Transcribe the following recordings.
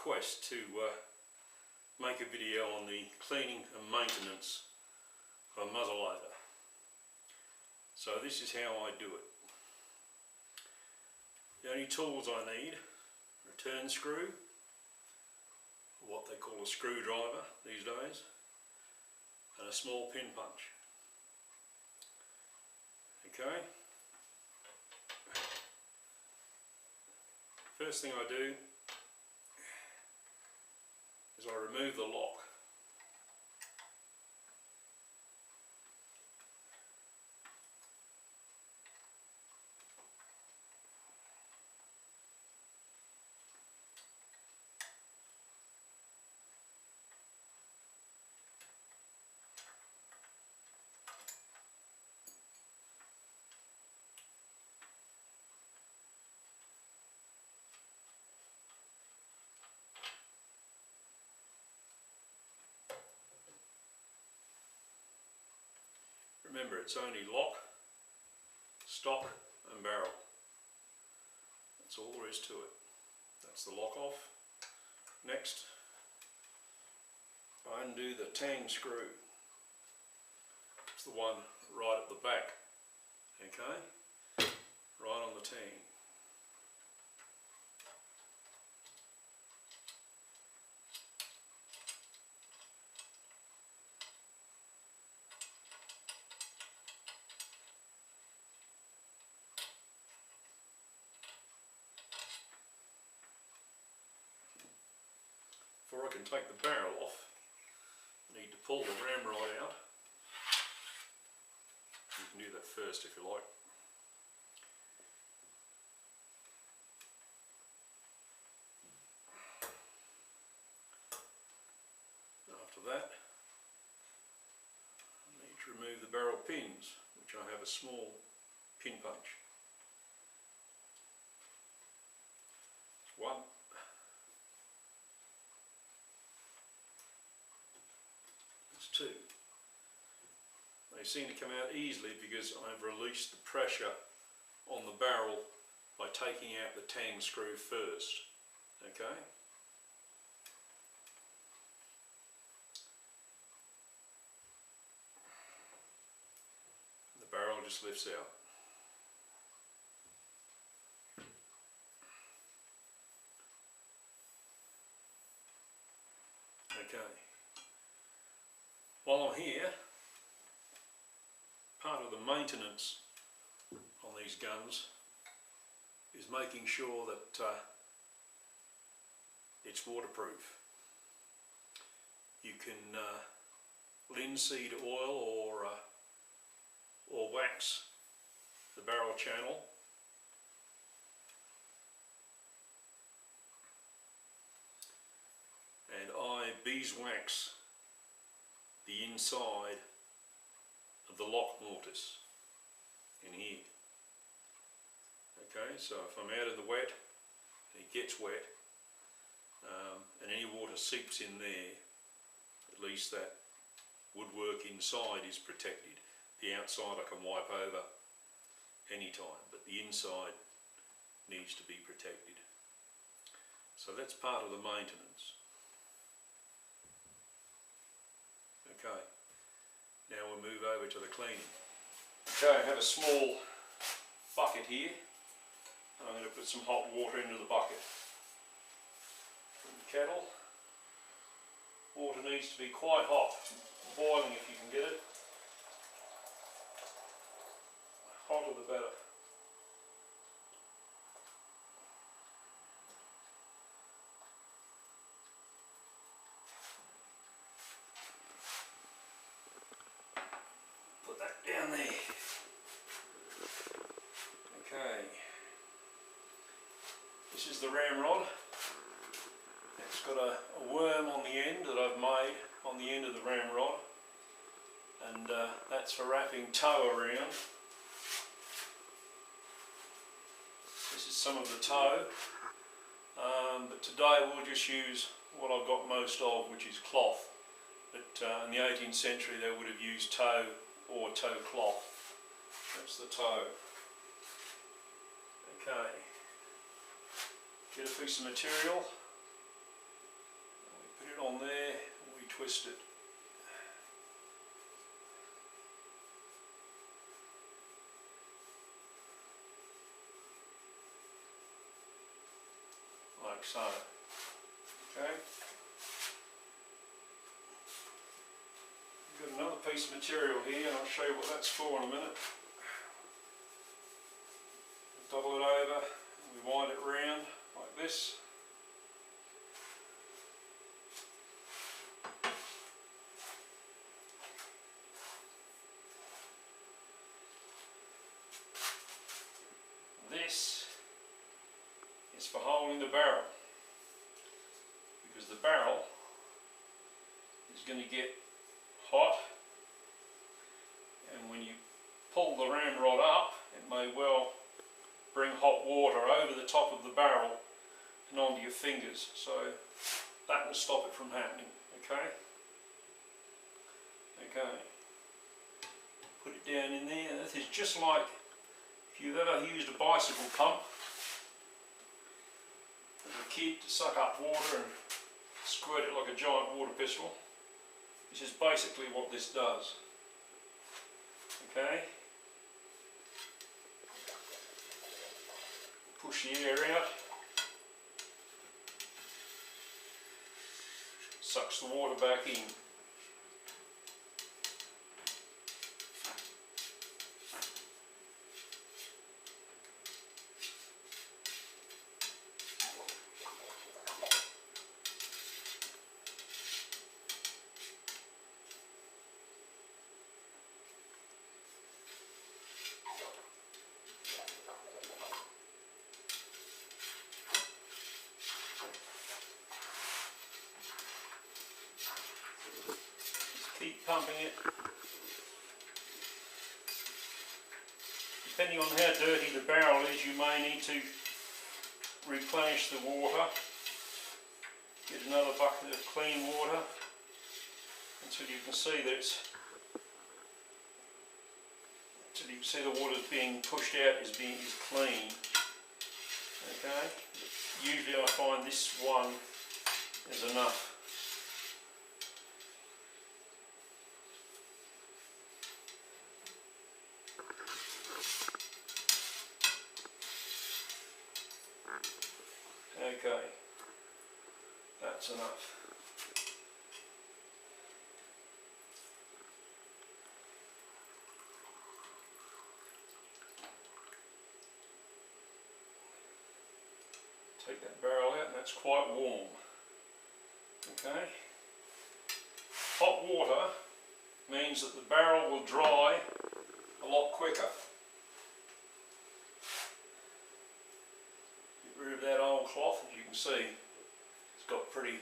request to make a video on the cleaning and maintenance of a muzzle-loader. So this is how I do it. The only tools I need are a turn screw, what they call a screwdriver these days, and a small pin punch. Okay. First thing I do is I remove the lock. Remember, it's only lock, stock and barrel. That's all there is to it. That's the lock off. Next, I undo the tang screw. It's the one right at the back. Okay? Right on the tang. Before I can take the barrel off, I need to pull the ramrod out. You can do that first if you like. After that, I need to remove the barrel pins, which I have a small pin punch. One. Two. They seem to come out easily because I've released the pressure on the barrel by taking out the tang screw first. Okay? The barrel just lifts out. Okay. While I'm here, part of the maintenance on these guns is making sure that it's waterproof. You can linseed oil or wax the barrel channel. And I beeswax the inside of the lock mortise in here. Okay, so if I'm out in the wet and it gets wet and any water seeps in there, at least that woodwork inside is protected. The outside I can wipe over anytime, but the inside needs to be protected. So that's part of the maintenance. Okay, now we'll move over to the cleaning. Okay, I have a small bucket here. I'm going to put some hot water into the bucket. From the kettle. Water needs to be quite hot, boiling if you can get it. The hotter the better. Down there. Okay. This is the ramrod. It's got a worm on the end that I've made on the end of the ramrod, and that's for wrapping tow around. This is some of the tow, but today we'll just use what I've got most of, which is cloth. But in the 18th century they would have used tow or tow cloth. That's the tow. Okay. Get a piece of material, twist it. Like so. Okay. Got another piece of material here, and I'll show you what that's for in a minute. Double it over, and we wind it round like this. This is for holding the barrel, because the barrel is going to get hot, and when you pull the ramrod up, it may well bring hot water over the top of the barrel and onto your fingers, so that will stop it from happening. Okay, put it down in there. This is just like if you've ever used a bicycle pump as a kid to suck up water and squirt it like a giant water pistol. This is basically what this does. Okay, push the air out, sucks the water back in. Keep pumping it. Depending on how dirty the barrel is, you may need to replenish the water. Get another bucket of clean water until you can see that the water being pushed out is clean. Okay. Usually I find this one is enough. Okay, that's enough. Take that barrel out, and that's quite warm. Okay. Hot water means that the barrel will dry a lot quicker. That old cloth, as you can see, it's got pretty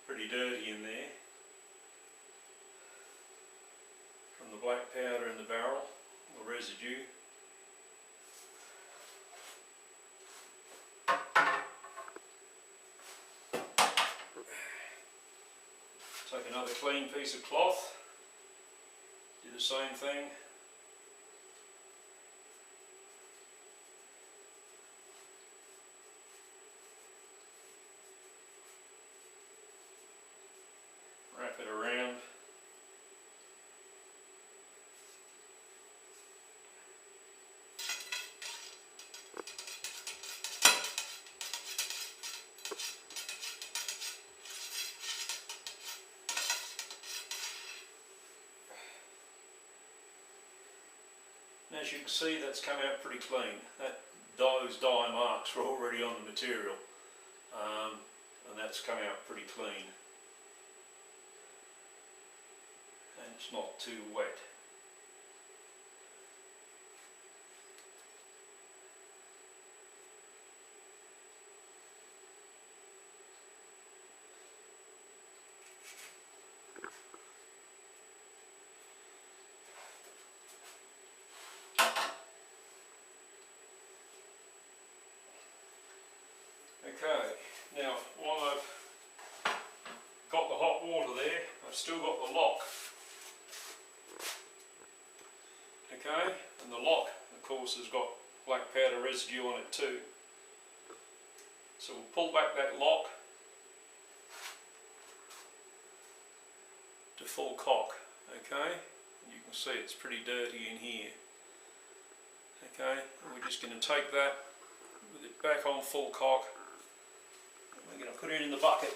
dirty in there from the black powder in the barrel, the residue. Take another clean piece of cloth, do the same thing. Wrap it around. And as you can see, that's come out pretty clean. Those dye marks were already on the material, and that's come out pretty clean. And it's not too wet. Okay, now while I've got the hot water there, I've still got the lock. Okay, and the lock, of course, has got black powder residue on it too. So we'll pull back that lock full cock, okay? And you can see it's pretty dirty in here. Okay, and we're just going to take that with it back on full cock. We're going to put it in the bucket.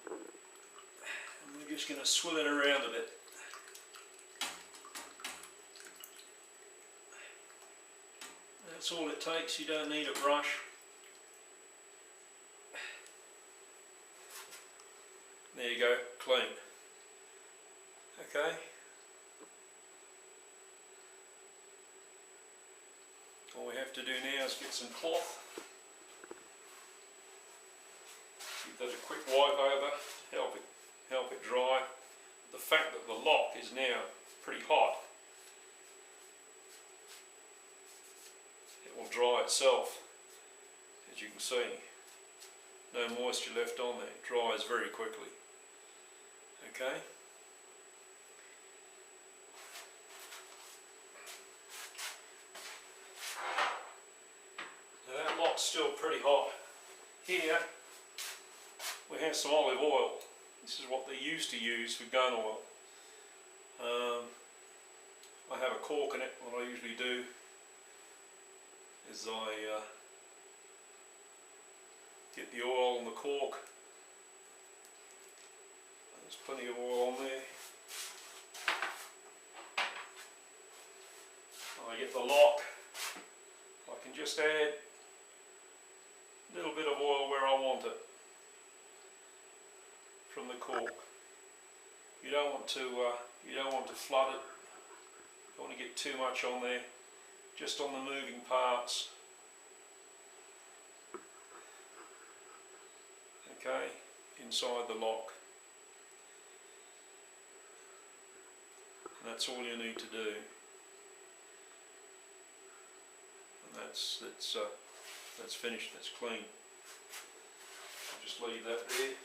And we're just going to swill it around a bit. That's all it takes, you don't need a brush. There you go, clean. Okay. All we have to do now is get some cloth. Give that a quick wipe over, help it dry. The fact that the lock is now pretty hot, it will dry itself, as you can see. No moisture left on there, it dries very quickly. Okay. Now that lock's still pretty hot. Here we have some olive oil. This is what they used to use for gun oil. I have a cork in it. What I usually do is I get the oil in the cork. There's plenty of oil on there. I get the lock. I can just add a little bit of oil where I want it from the cork. You don't want to flood it. Don't want to get too much on there. Just on the moving parts. Okay, inside the lock. And that's all you need to do. And that's finished. That's clean. I'll just leave that there.